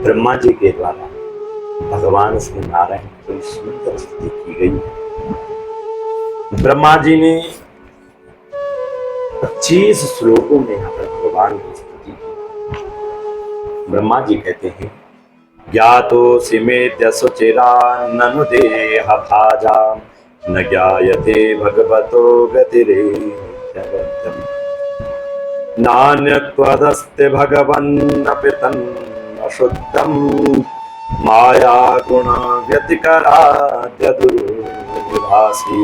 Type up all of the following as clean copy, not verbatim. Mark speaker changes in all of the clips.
Speaker 1: ब्रह्मा जी के द्वारा भगवान श्री नारायण की बड़ी सुंदर स्तुति की गई। ब्रह्मा जी ने 25 श्लोकों में यहाँ पर भगवान की स्तुति की। ब्रह्मा जी कहते हैं, ज्ञातोऽसि मेऽद्यसुचिरान्ननु देह भाजा न ज्ञायते भगवतो गतिरेत्यगत्यम् नान्यत्वदस्ति भगवन्नपि तन्नशुद्धम् माया गुण व्यतिकराद्य दुर्विभासि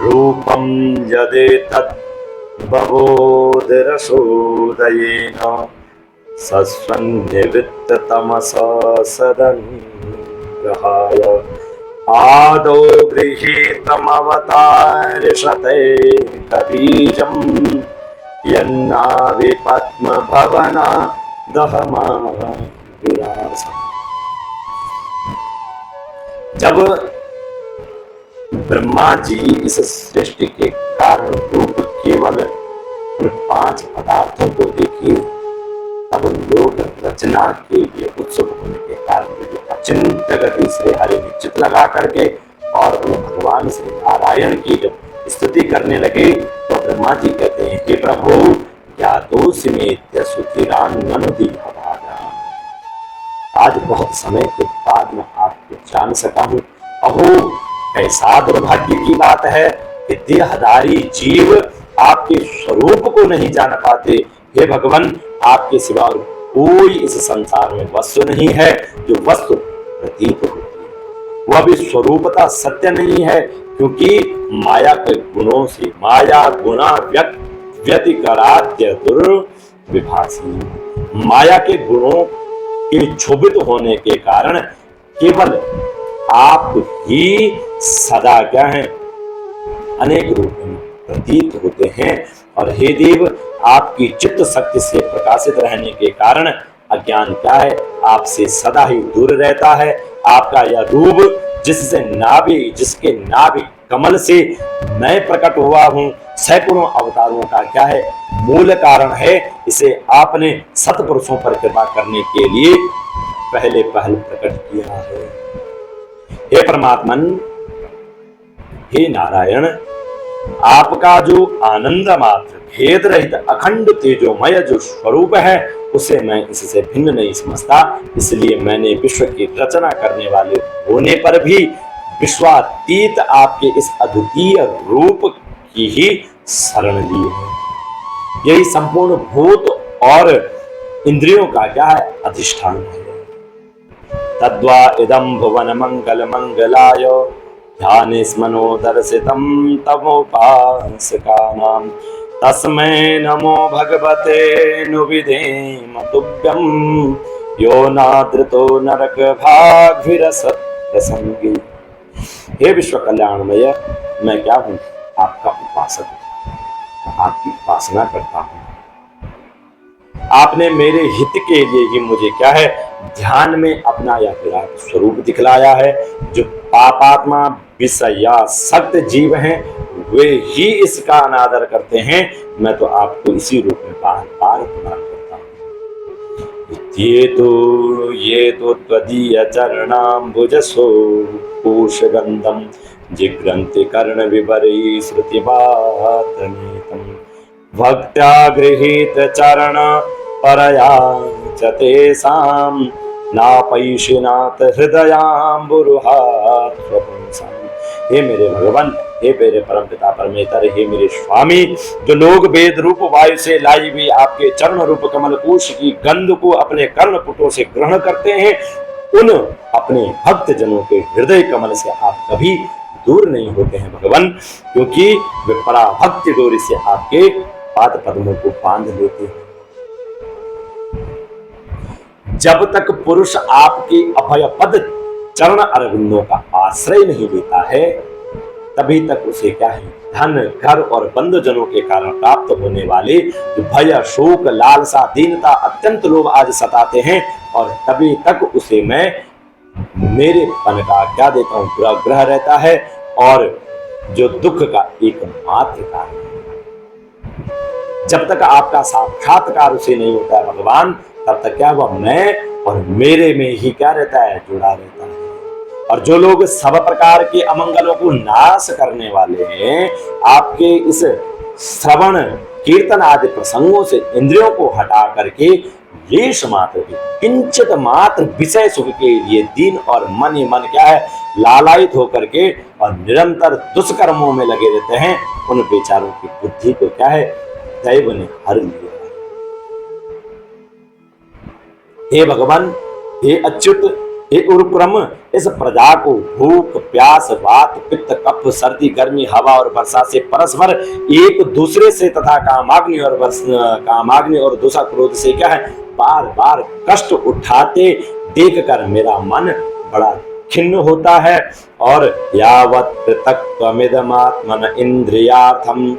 Speaker 1: रूपं यदेतत् बबोधरसोदयेन सस्वन्निवृत्ततमसा सदनुग्रहाय आदौ गृहीतमवतारिषते कबीजम् यन्नाविपद्मभवना दहमाविलासम्। जब ब्रह्मा जी इस सृष्टि के कारण रूप केवल 5 पदार्थों को देखिए, तब लोग रचना के लिए उत्सुक होने के कारण अचिंत्य गति से हरि निश्चित लगा करके और भगवान श्री नारायण की जब स्तुति करने लगे तो ब्रह्मा जी कहते हैं, हे प्रभु ज्ञातोऽसि मेऽद्यसुचिरान्ननु देह भाजा। आज बहुत समय के बाद मैं आपको जान सका हूं। अहो कैसा दुर्भाग्य की बात है कि देहधारी जीव आपके स्वरूप को नहीं जान पाते। हे भगवान, आपके सिवा कोई इस संसार में वस्तु नहीं है जो वस्तु प्रतीत होती है, वह भी स्वरूपता सत्य नहीं है, क्योंकि माया के गुणों से माया गुणा व्यतिकराद्य दुर्विभासी। माया के गुणों के क्षोभित होने के कारण केवल आप ही सदा क्या है अनेक रूप में प्रतीत होते हैं। और हे देव, आपकी चित्त शक्ति से प्रकाशित रहने के कारण अज्ञान क्या है आपसे सदा ही दूर रहता है। आपका यह रूप जिसके नाभि कमल से मैं प्रकट हुआ हूं, सैकड़ों अवतारों का क्या है मूल कारण है। इसे आपने सत्पुरुषों पर कृपा करने के लिए पहले प्रकट किया है। हे परमात्मन, हे नारायण, आपका जो आनंद मात्र भेद रहित अखंड तेजोमय जो स्वरूप है उसे मैं इससे भिन्न नहीं समझता। इसलिए मैंने विश्व की रचना करने वाले होने पर भी विश्वातीत आपके इस अद्वितीय रूप की ही शरण ली है। यही संपूर्ण भूत और इंद्रियों का क्या है अधिष्ठान है। तद्वा इदं भुवन मंगल मंगलाय ध्यानेस्मनो दर्शितं तमोपासकानां तस्मै नमो भगवते नुविधेम तुभ्यं यो नादृतो नरक भाग्भिरसत्प्रसंगी। हे विश्व कल्याणमय, मैं क्या हूं? आपका उपासक, आपकी उपासना करता हूं। आपने मेरे हित के लिए ही मुझे क्या है ध्यान में अपना यह विराट स्वरूप दिखलाया है। जो पापात्मा विषयासक्त जीव हैं वे ही इसका अनादर करते हैं। मैं तो आपको इसी रूप में बार बार प्रणाम करता हूं। ये तो त्वदीय चरणाम्बुजसो कोशगंधम जिग्रन्ति कर्ण विवरै श्रुतिवातनीतम भक्त्या गृहीत चरण परया च तेषां नापैशिनाथ हृदयाम्बुरुहात् स्वपुंसां। हे मेरे भगवान, हे मेरे परम पिता परमेश्वर, हे मेरे स्वामी, जो लोग वेद रूप वायु से लाई हुई आपके चरण रूप कमल कोश की गंध को अपने कर्णपुटों से ग्रहण करते हैं, उन अपने भक्त जनों के हृदय कमल से आप कभी दूर नहीं होते हैं भगवान, क्योंकि वे पराभक्ति डोरी से आपके पाद पद्मों को बांध लेते हैं। जब तक पुरुष आपके अभय पद चरण अरविंदों का आश्रय नहीं लेता है, तभी तक उसे क्या है धन घर और बंधुजनों के कारण प्राप्त होने वाले भय शोक लालसा दीनता अत्यंत लोभ आज सताते हैं। और तभी तक उसे मैं मेरे पन का क्या देता हूं दुराग्रह रहता है और जो दुख का एकमात्र कारण है। जब तक आपका साक्षात्कार उसे नहीं होता है भगवान, तब तक क्या हुआ मैं और मेरे में ही क्या रहता है, जुड़ा रहता है। और जो लोग सब प्रकार के अमंगलों को नाश करने वाले हैं, आपके इस श्रवण कीर्तन आदि प्रसंगों से इंद्रियों को हटा करके लेश मात्र के, किंचित मात्र विषय सुख के लिए दिन और मन ही मन क्या है, लालायित होकर के और निरंतर दुष्कर्मों में लगे रहते हैं, उन बेचारों की बुद्धि को क्या है, दैव ने हर लिया। हे भगवान, हे अच्युत, हे उर्क्रम, इस प्रजा को भूख प्यास वात पित्त कफ सर्दी गर्मी हवा और वर्षा से परस्पर एक दूसरे से तथा कामाग्नि और दूसरा क्रोध से क्या है, बार बार कष्ट उठाते देखकर मेरा मन बड़ा खिन्न होता है। और यावत् तक त्वमिदमात्मन इंद्रियार्थम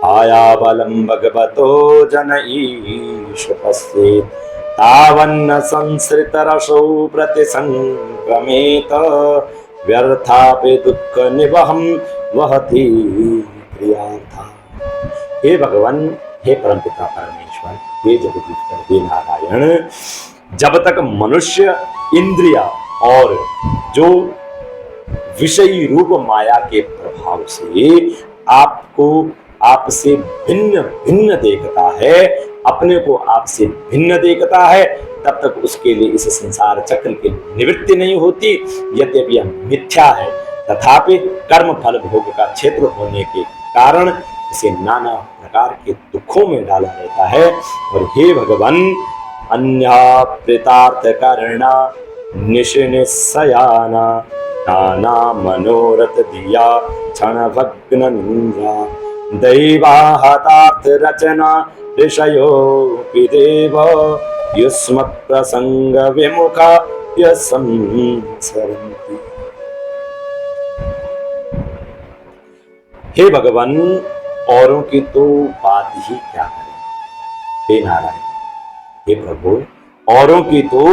Speaker 1: आयाबलम भगवतो जनईश पश्येत् तावन्न संसृतरसो प्रतिसंक्रमेत व्यर्थापि दुःख निवहम वहति प्रियार्था। हे भगवान, हे परमपिता परमेश्वर, हे जगदीश्वर, हे नारायण, जब तक मनुष्य इंद्रिया और जो विषयी रूप माया के प्रभाव से आपको आपसे भिन्न भिन्न देखता है, अपने को आपसे भिन्न देखता है, तब तक उसके लिए इस संसार चक्र की निवृत्ति नहीं होती। यद्यपि यह मिथ्या है, तथापि कर्म फल भोग का क्षेत्र होने के कारण इसे नाना प्रकार के दुखों में डाला रहता है। और हे भगवान, अन्याप्रितार्थ करना निशनिशयाना नाना मनोरथ दिया क्षण भग्न निंद्रा दैवाहतार्थ रचना ऋषयो देव युष्मत् प्रसंग विमुखा यशंसरन्ति। हे भगवान, औरों की तो बात ही क्या करें। हे नारायण, हे प्रभु, औरों की तो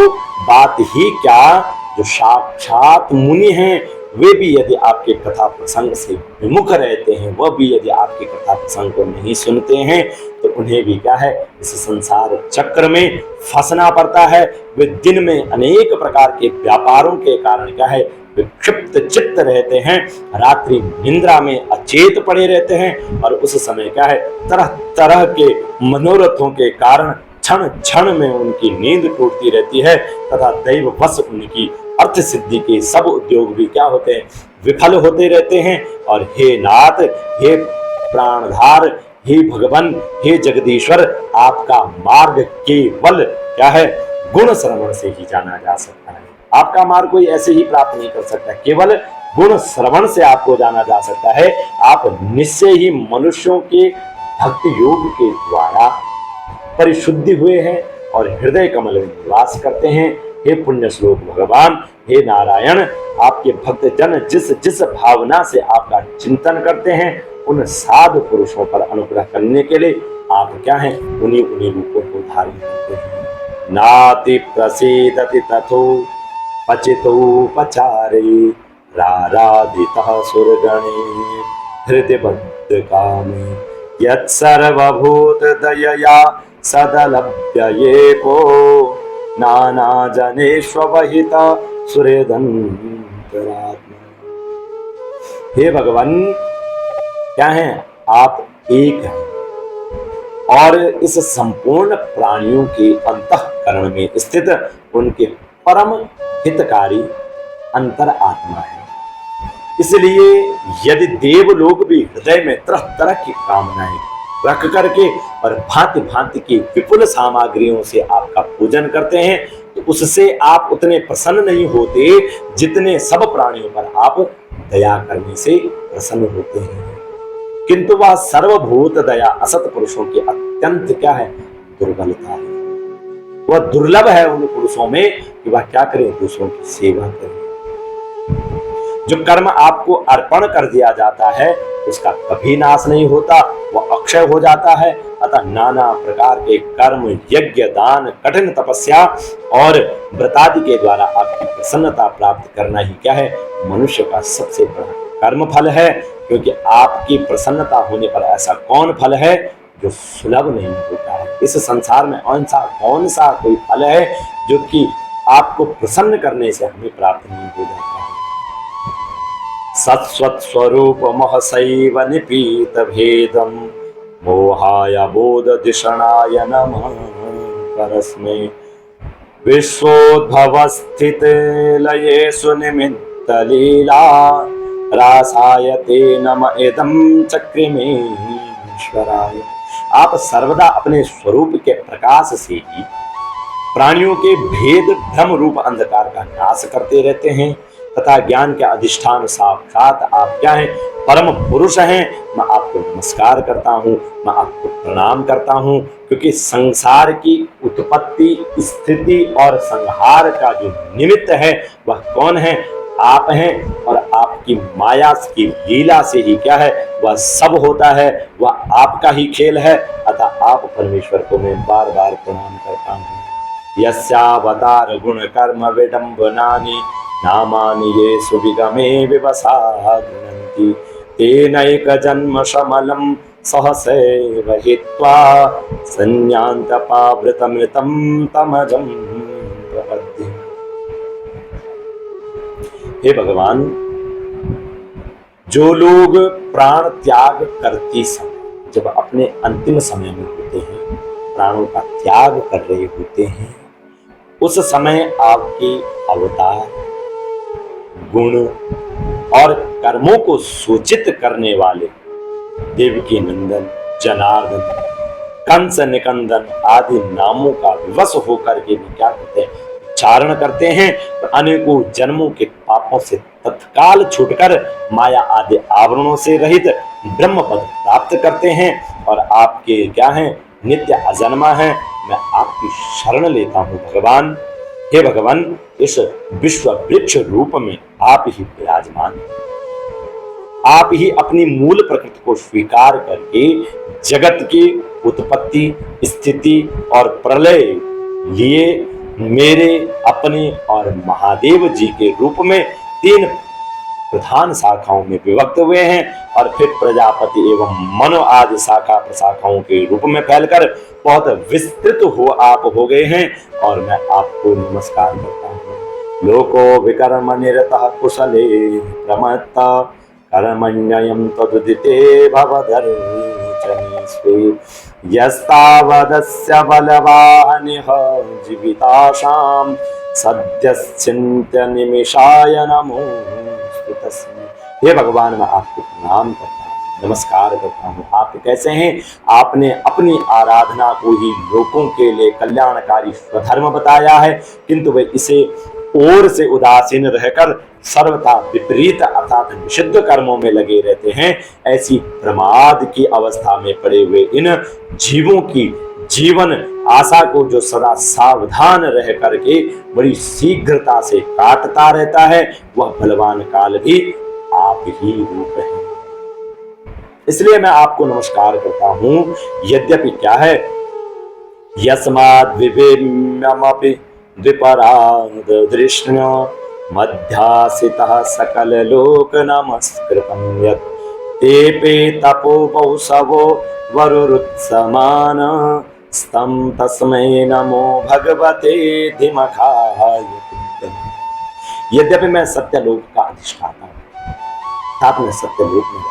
Speaker 1: बात ही क्या, जो साक्षात मुनि हैं वे भी यदि आपके कथा प्रसंग से विमुख रहते हैं, वह भी यदि आपके कथा प्रसंग को नहीं सुनते हैं, तो उन्हें भी क्या है, इस संसार चक्र में फंसना पड़ता है। वे दिन में अनेक प्रकार के व्यापारों के कारण क्या है, विक्षिप्त चित्त रहते हैं, रात्रि निंद्रा में अचेत पड़े रहते हैं, और उस समय क्या है, तरह तरह के मनोरथों के कारण क्षण क्षण में उनकी नींद टूटती रहती है, तथा दैव वश उनकी अर्थ सिद्धि के सब उद्योग भी क्या होते हैं, विफल होते रहते हैं। और हे नाथ, हे प्राणधार, हे भगवान, हे जगदीश्वर, आपका मार्ग केवल क्या है, गुण श्रवण से ही जाना जा सकता है। आपका मार्ग कोई ऐसे ही प्राप्त नहीं कर सकता, केवल गुण श्रवण से आपको जाना जा सकता है। आप निश्चय ही मनुष्यों के भक्ति योग के द्वारा परिशुद्धि हुए हैं और हृदय कमल में निवास करते हैं। हे पुण्य श्लोक भगवान, हे नारायण, आपके भक्त जन जिस जिस भावना से आपका चिंतन करते हैं, उन साधु पुरुषों पर अनुग्रह करने के लिए आप क्या हैं, उन्हीं उन्हीं रूपों को धारण करते हैं। नाति प्रसीदति तथो पचितोपचारे राराधितः सुरगणे हृदय बद्ध कामे यत्सर्वभूत दयया सदलभ्य ये को नाना जनेष्वहिता सुरेदंतरात्मा। हे भगवान, क्या है, आप एक हैं और इस संपूर्ण प्राणियों के अंतःकरण में स्थित उनके परम हितकारी अंतर आत्मा है। इसलिए यदि देवलोक भी हृदय में तरह तरह की कामनाएं रख करके और भांति भांति की विपुल सामग्रियों से आपका पूजन करते हैं, तो उससे आप उतने प्रसन्न नहीं होते जितने सब प्राणियों पर आप दया करने से प्रसन्न होते हैं। किंतु वह सर्वभूत दया असत पुरुषों की अत्यंत क्या है, दुर्बलता है। वह दुर्लभ है उन पुरुषों में कि वह क्या करें, दूसरों की सेवा करें। जो कर्म आपको अर्पण कर दिया जाता है उसका कभी नाश नहीं होता, वह अक्षय हो जाता है। अतः नाना प्रकार के कर्म, यज्ञ, दान, कठिन तपस्या और व्रतादि के द्वारा आपकी प्रसन्नता प्राप्त करना ही क्या है, मनुष्य का सबसे बड़ा कर्म फल है। क्योंकि आपकी प्रसन्नता होने पर ऐसा कौन फल है जो सुलभ नहीं होता है। इस संसार में कौन सा कोई फल है जो कि आपको प्रसन्न करने से हमें प्राप्त नहीं हो जाता है। सत्स्वत स्वरूप महसैव निपीत भेदम मोहाय बोध दिशणाय नमः परस्मै विश्वोद्भव स्थित लयेषु निमित्त लीला रासाय ते नम इदं चक्रिमेश्वराय। आप सर्वदा अपने स्वरूप के प्रकाश से ही प्राणियों के भेद भ्रम रूप अंधकार का नाश करते रहते हैं तथा ज्ञान के अधिष्ठान साक्षात आप क्या हैं, परम पुरुष हैं। मैं आपको नमस्कार करता हूँ, मैं आपको प्रणाम करता हूँ, क्योंकि संसार की उत्पत्ति, स्थिति और संहार का जो निमित्त है वह कौन है? आप हैं। और आपकी माया की लीला से ही क्या है, वह सब होता है, वह आपका ही खेल है। अतः आप परमेश्वर को मैं बार बार प्रणाम करता हूँ। यस्यावतार गुण कर्म विडम्बनानि नामानि ये सुविगमे विवसा गृह्णन्ति तेनैक जन्म शमलं सहसैव हित्वा संज्ञान्तपावृतमृतं तमजं प्रपद्ये। हे भगवान, जो लोग प्राण त्याग करते समय, जब अपने अंतिम समय में होते हैं, प्राणों का त्याग कर रहे होते हैं, उस समय आपके अवतार, गुण और कर्मों को सूचित करने वाले देवकी नंदन, जनार्दन, कंस निकंदन आदि नामों का विवश होकर के भी क्या करते हैं, उच्चारण करते हैं। तो अनेकों जन्मों के पापों से तत्काल छूटकर माया आदि आवरणों से रहित ब्रह्म पद प्राप्त करते हैं और आपके क्या हैं, नित्य अजन्मा है। मैं आपकी शरण लेता हूं भगवान। हे भगवान, इस विश्व वृक्ष रूप में आप ही विराजमान, आप ही अपनी मूल प्रकृति को स्वीकार करके जगत की उत्पत्ति, स्थिति और प्रलय लिए मेरे, अपने और महादेव जी के रूप में तीन प्रधान शाखाओं में विभक्त हुए हैं और फिर प्रजापति एवं मनो आदि शाखा प्रशाखाओं के रूप में फैलकर बहुत विस्तृत आप हो गए हैं। और मैं आपको नमस्कार करता हूँ। लोको विकर्म निरतः कुशले प्रमत्ता कर्मण्ययं तदुदिते भवदर्शनीस्वे यस्तावदस्य बलवानिह जीविताशां सद्यश्चिन्त्य निमिषाय नमो। हे भगवान, मैं आपको प्रणाम करता हूँ, नमस्कार करता हूँ। आप कैसे हैं? आपने अपनी आराधना को ही लोगों के लिए कल्याणकारी स्वधर्म बताया है, किंतु वे इसे ओर से उदासीन रहकर सर्वथा विपरीत अर्थात निषिद्ध कर्मों में लगे रहते हैं। ऐसी प्रमाद की अवस्था में पड़े हुए इन जीवों की जीवन आशा को जो सदा सावधान रह करके बड़ी शीघ्रता से काटता रहता है, वह बलवान काल भी आप ही रूप है। इसलिए मैं आपको नमस्कार करता हूं। यद्यपि क्या है, यस्माद् विवेम्यमपि द्विपराद दृष्ण्य मध्यासितः सकल लोक नमस्कृतं यत् तेपे तपो बहुसवो वरुरुत्समान स्तम तस्मै नमो भगवते धीमकाय। यद्यपि मैं सत्यलोक का अधिष्ठाता हूं, साथ में सत्यलोक में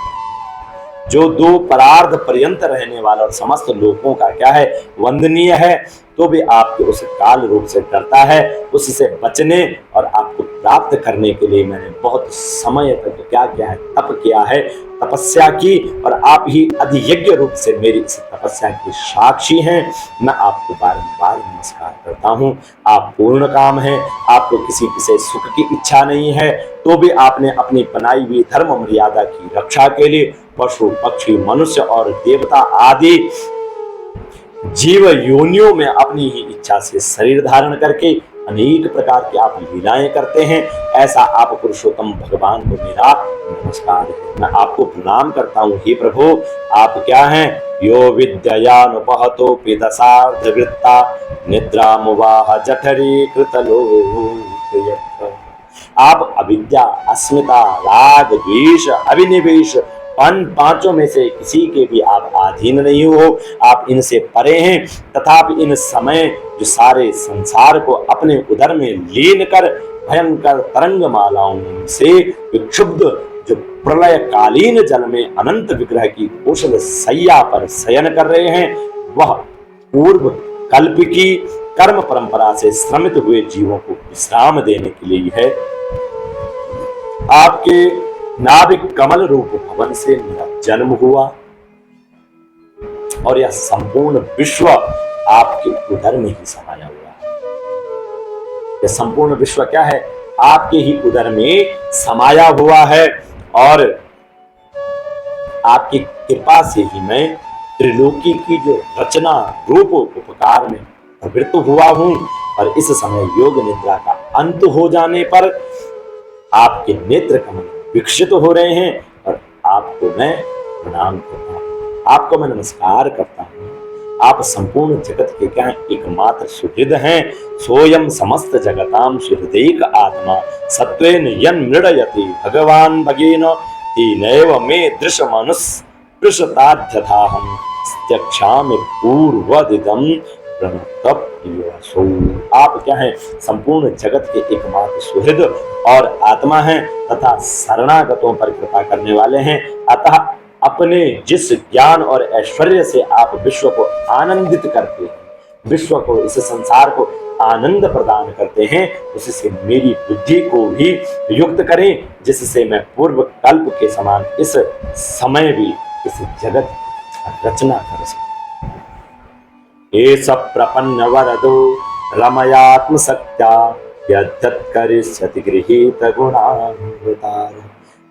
Speaker 1: जो दो परार्ध पर्यंत रहने वाला और समस्त लोकों का क्या है, वंदनीय है, तो भी आपके उस काल रूप से डरता है। उससे बचने और आपको प्राप्त करने के लिए मैंने बहुत समय तक क्या किया है, तप किया है, तपस्या की, और आप ही अधियज्ञ रूप से मेरी इस तपस्या की साक्षी हैं। मैं आपको बारंबार नमस्कार करता हूँ। आप पूर्ण काम हैं, आपको किसी से सुख की इच्छा नहीं है, तो भी आपने अपनी बनाई हुई धर्म मर्यादा की रक्षा के लिए पशु, पक्षी, मनुष्य और देवता आदि जीव योनियों में अपनी ही इच्छा से शरीर धारण करके अनेक प्रकार की आप लीलाएं करते हैं। ऐसा आप पुरुषोत्तम भगवान को मेरा नमस्कार है। मैं आपको प्रणाम करता हूँ। हे प्रभु, आप क्या हैं? यो विद्यानुपहतो पिदसार्धवृत्ता निद्रा मुवाह जठरी कृतलोक। आप अविद्या, अस्मिता, राग, द्वेष, अभिनिवेश पांचों में से किसी के भी आप अधीन नहीं हो। आप इनसे परे हैं, तथापि इन समय जो सारे संसार को अपने उदर में लीन कर भयंकर तरंग मालाओं से विक्षुब्ध, जो प्रलय कालीन जल में अनंत विग्रह की कौशल सैया पर शयन कर रहे हैं, वह पूर्व कल्प की कर्म परंपरा से श्रमित हुए जीवों को विश्राम देने के लिए है। आपके नाभिक कमल रूप भवन से मेरा जन्म हुआ और यह संपूर्ण विश्व आपके उदर में ही समाया हुआ है। यह संपूर्ण विश्व क्या है? आपके ही उदर में समाया हुआ है और आपकी कृपा से ही मैं त्रिलोकी की जो रचना रूप उपकार में प्रवृत्त हुआ हूं। और इस समय योग निद्रा का अंत हो जाने पर आपके नेत्र कमल विकसित हो रहे हैं और आपको मैं प्रणाम करता हूं, आपको मैं नमस्कार करता हूं। आप संपूर्ण जगत के क्या एकमात्र सुहृद हैं। सोयम समस्त जगताम सुहृदैक आत्मा सत्वेन यन मृडयति भगवान भगेन तेनैव मे दृश्यमानुस्पृशताध्यथाहं त्यक्षामि पूर्वदिदं प्रणतप्रियसो। आप क्या हैं? संपूर्ण जगत के एकमात्र सुहृद और आत्मा हैं तथा शरणागतों पर कृपा करने वाले हैं। अतः अपने जिस ज्ञान और ऐश्वर्य से आप विश्व को आनंदित करते हैं, विश्व को, इस संसार को आनंद प्रदान करते हैं, उससे मेरी बुद्धि को भी युक्त करें, जिससे मैं पूर्व कल्प के समान इस समय भी इस जगत की रचना कर सकूं। एष प्रपन्न वरदो रमयात्म सत्या यद्यत्करिष्यति गृहीत गुणान्वितार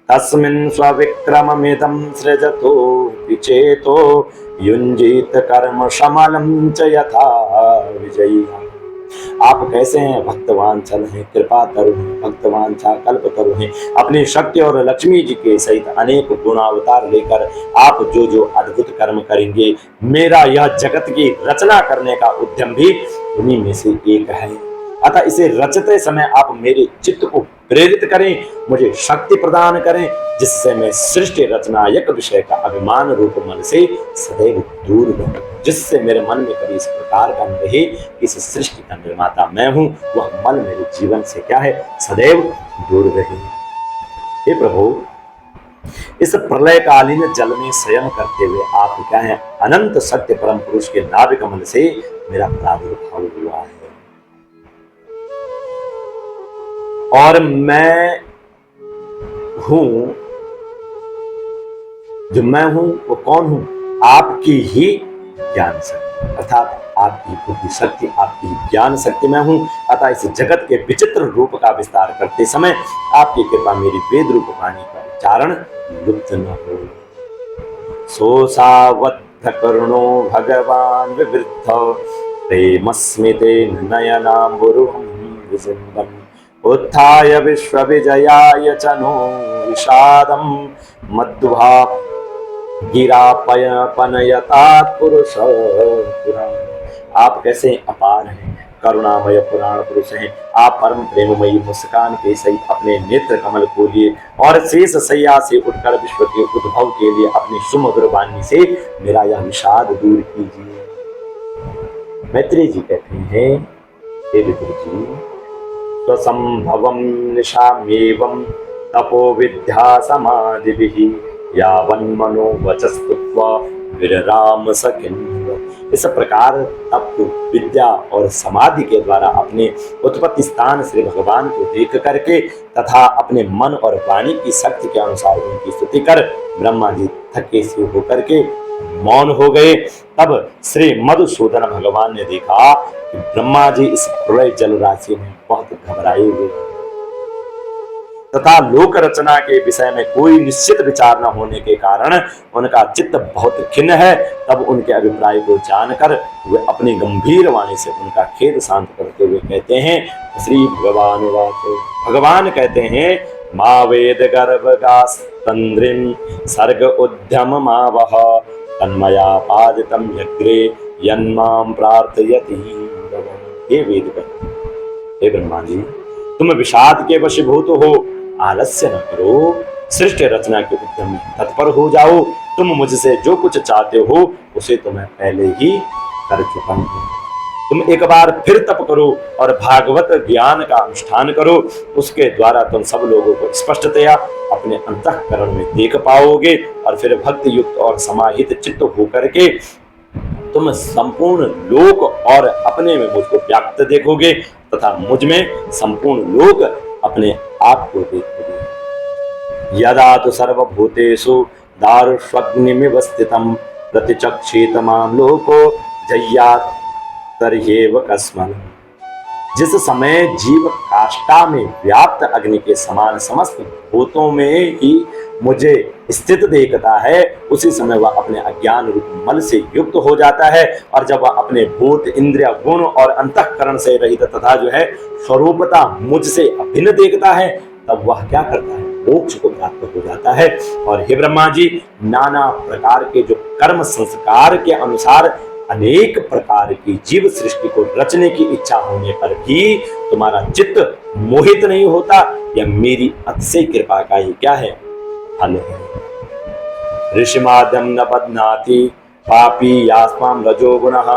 Speaker 1: तस्मिन् स्वविक्रममिदं सृजतो विचेतो युञ्जीत कर्म शमलं च यथा विजयी। आप कैसे हैं? भक्तवान चल हैं, कृपा तरु हैं, भक्तवान चा कल्प तरु हैं। अपनी शक्ति और लक्ष्मी जी के सहित अनेक गुणावतार लेकर आप जो जो अद्भुत कर्म करेंगे, मेरा यह जगत की रचना करने का उद्यम भी उन्हीं में से एक है। अतः इसे रचते समय आप मेरे चित्त को प्रेरित करें, मुझे शक्ति प्रदान करें, जिससे मैं सृष्टि रचनायक विषय का अभिमान रूप मन से सदैव दूर रहूं, जिससे मेरे मन में कभी इस प्रकार का न रहे कि इस सृष्टि का निर्माता मैं हूं, वह मन मेरे जीवन से क्या है? सदैव दूर रहे। हे प्रभु, इस प्रलयकालीन जल में शयन करते हुए आप क्या है? अनंत सत्य परम पुरुष के नाभि कमल से मेरा प्रादुर्भाव हुआ है और मैं हूं, जो मैं हूं वो कौन हूं? आपकी ही ज्ञान शक्ति, अर्थात आपकी बुद्धि शक्ति, आपकी ज्ञान शक्ति मैं हूं। अतः इस जगत के विचित्र रूप का विस्तार करते समय आपकी कृपा मेरी वेद रूप वाणी का उच्चारण लुप्त न हो। सोसावत्थ करुणो भगवान विवृद्ध प्रेमस्मिते नयनाम्बुरुहं विजिन्वन् उत्थाय विश्व विजयाय च नो विषादं मध्वा गिरापयपनयतात् पुरुष। आप कैसे अपार हैं, करुणामय पुराण पुरुष हैं। आप परम प्रेममयी मुस्कान के सहित अपने नेत्र कमल खोलिए और शेष सैया से उठकर विश्व के उद्भव के लिए अपनी सुमधुर वाणी से मेरा यह विषाद दूर कीजिए। मैत्री जी कहते हैं, हे विदुर जी, स्वसंभवं निशाम्येवं तपो विद्या समाधिभिः यावन्मनो वचस्तुत्वा विरराम सकिन्व। इस प्रकार तप, विद्या और समाधि के द्वारा अपने उत्पत्ति स्थान श्री भगवान को देख करके तथा अपने मन और वाणी की शक्ति के अनुसार उनकी स्तुति कर ब्रह्मा जी थके से होकर के मौन हो गए। तब श्री मधुसूदन भगवान ने देखा कि ब्रह्मा जी इस प्रलय जल राशि में बहुत घबराए हुए तथा लोक रचना के विषय में कोई निश्चित विचार न होने के कारण उनका चित्त बहुत खिन्न है। तब उनके अभिप्राय को जानकर वे अपनी गंभीर वाणी से उनका खेद शांत करते हुए कहते हैं, श्री भगवान वाचो, भगवान कहते हैं, मा वेद गर्भगास्तंद्रिं सर्ग उद्यम मावह तन्मया पादितं यग्रे यन्मां प्रार्थयति। हे वेद, हे ब्रह्मा जी, तुम विषाद के वशीभूत हो, आलस्य न करो, सृष्टि रचना के उद्यम में तत्पर हो जाओ। तुम मुझसे जो कुछ चाहते हो उसे तो मैं पहले ही कर चुका हूं। तुम एक बार फिर तप करो और भागवत ज्ञान का अनुष्ठान करो, उसके द्वारा तुम सब लोगों को स्पष्टतया अपने अंतःकरण में देख पाओगे और फिर भक्ति युक्त और समाहित चित्त होकर के तुम संपूर्ण लोक और अपने में मुझको व्याप्त देखोगे तथा मुझ में संपूर्ण लोक अपने आप को देखोगे। यदा तो सर्वभूतेषु दारुष्वग्निमिव स्थितं प्रतिचक्षेत मां लोको जय्यात् तर्ह्येव कस्मन्। जिस समय जीव काष्ठा में व्याप्त अग्नि के समान समस्त भूतों में ही मुझे स्थित देखता है, उसी समय वह अपने अज्ञान रूप मल से युक्त हो जाता है। और जब वह अपने भूत इंद्रिय गुण और अंतःकरण से रहित तथा जो है स्वरूपता मुझसे अभिन्न देखता है, तब वह क्या करता है, मोक्ष को प्राप्त हो जाता है। और हे ब्रह्मा जी, नाना प्रकार के जो कर्म संस्कार के अनुसार अनेक प्रकार की जीव सृष्टि को रचने की इच्छा होने पर भी तुम्हारा चित्त मोहित नहीं होता, यह मेरी अतिशय कृपा का ही क्या है, फल है। ऋषिमाद्यम न बध्नाति पापी यास्मां रजो गुणः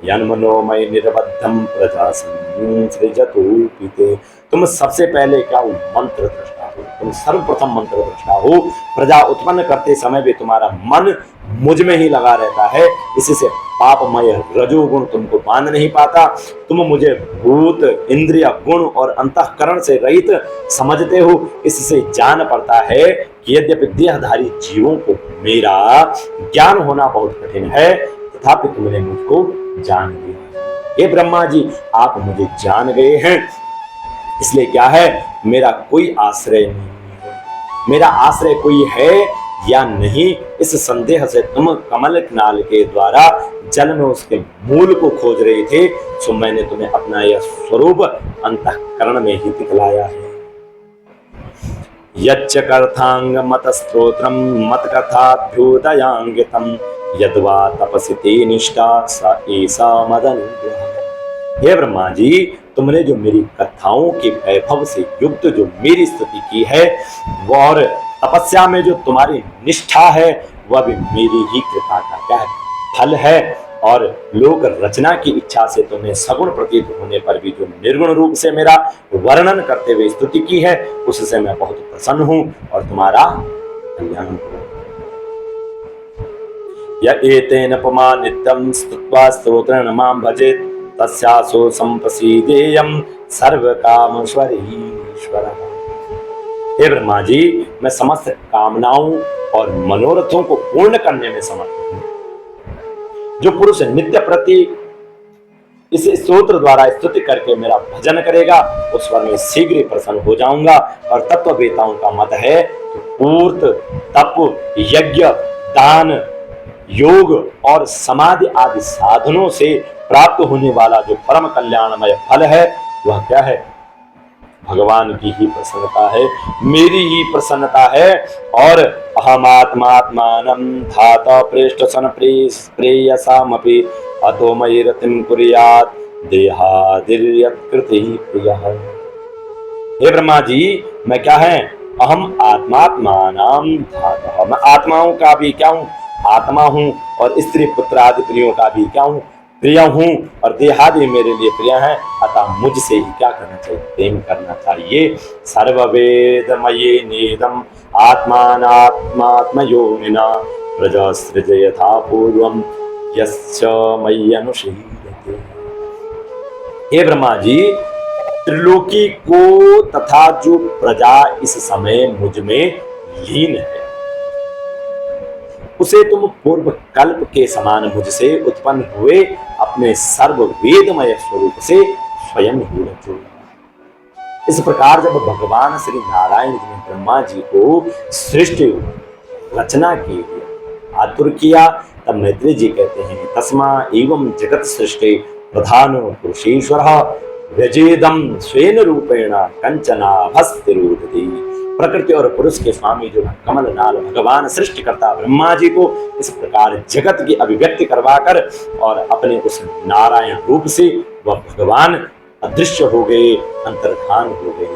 Speaker 1: यन्मनोमय निर्बद्धं प्रजा सृजतु पीते। तुम सबसे पहले क्या हो, मंत्र दृष्टा हो, तुम सर्वप्रथम मंत्र दृष्टा हो। प्रजा उत्पन्न करते समय भी तुम्हारा मन मुझ में ही लगा रहता है, इसी से पापमय रजोगुण तुमको बांध नहीं पाता। तुम मुझे भूत इंद्रिय गुण और अंतःकरण से रहित समझते हो, इससे जान पड़ता है कि यद्यपि देहधारी जीवों को मेरा ज्ञान होना बहुत कठिन है, तथापि तुमने मुझको जान लिया। हे ब्रह्मा जी, आप मुझे जान गए हैं, इसलिए क्या है, मेरा कोई आश्रय नहीं है। मेरा आश्रय कोई है या नहीं, इस संदेह से तुम कमल नाल के द्वारा जल में उसके मूल को खोज रहे थे, सो मैंने तुम्हें अपना यह स्वरूप अंतःकरण में ही दिखलाया है। यच्च कर्थांग मत स्तोत्रम मत कथाभ्युदयांगितम यद्वा तपसि ते निष्ठा सा ऐसा मदन। हे ब्रह्मा जी, तुमने जो मेरी कथाओं के वैभव से युक्त जो मेरी स्तुति की है, वो और तपस्या में जो तुम्हारी निष्ठा है, वह भी मेरी ही कृपा का क्या है, फल है। और लोक रचना की इच्छा से तुम्हें सगुण प्रतीत होने पर भी जो निर्गुण रूप से मेरा वर्णन करते हुए स्तुति की है, उससे मैं बहुत प्रसन्न हूं और तुम्हारा कल्याण करूं। य एतेन पमा नित्यं स्तुत्वा स्तोत्रेण मां भजेत् तस्यासो संप्रसीदेयं सर्वकामेश्वरः। हे ब्रह्मा जी, मैं समस्त कामनाओं और मनोरथों को पूर्ण करने में समर्थ हूं। जो पुरुष नित्य प्रति इस स्तोत्र द्वारा स्तुति करके मेरा भजन करेगा, उस पर मैं शीघ्र ही प्रसन्न हो जाऊंगा। और तत्ववेताओं का मत है कि पूर्त, तप, यज्ञ, दान, योग और समाधि आदि साधनों से प्राप्त होने वाला जो परम कल्याणमय फल है, वह क्या है, भगवान की ही प्रसन्नता है, मेरी ही प्रसन्नता है। और अहमात्मात्मानं धाता प्रेष्ठ सन प्रेयसामपि अतो मयि रतिं कुर्यात् देहादिर्यत्कृति प्रियः। हे ब्रह्मा जी, मैं क्या है, अहम आत्मात्मानां धाता, मैं आत्माओं का भी क्या हूँ, आत्मा हूँ, और स्त्री पुत्र आदि प्रियों का भी क्या हूँ, प्रिय हूं, और देहादि मेरे लिए प्रिय है। अतः मुझसे ही क्या करना चाहिए, प्रेम करना चाहिए। सर्ववेदमये नेदम आत्मानात्मात्मयोनिना प्रजा सृजयथा पूर्वम यस्य मयि अनुशीलते। हे ब्रह्मा जी, त्रिलोकी को तथा जो प्रजा इस समय मुझ में लीन है, उसे तुम पूर्व कल्प के समान मुझसे उत्पन्न हुए अपने सर्व वेदमय स्वरूप से स्वयं ही रचो। इस प्रकार जब भगवान श्री नारायण जी ने ब्रह्मा जी को सृष्टि रचना के लिए आतुर किया, तब मैत्री जी कहते हैं, तस्मा एवं जगत सृष्टि प्रधान पुरुषेश्वर व्यजेदम स्वेन रूपेण कंचनाभस्तिरोधति। प्रकृति और पुरुष के स्वामी जो कमल नाल भगवान सृष्टिकर्ता ब्रह्मा जी को इस प्रकार जगत की अभिव्यक्ति करवाकर और अपने उस नारायण रूप से वह भगवान अदृश्य हो गए, अंतर्धान हो गए।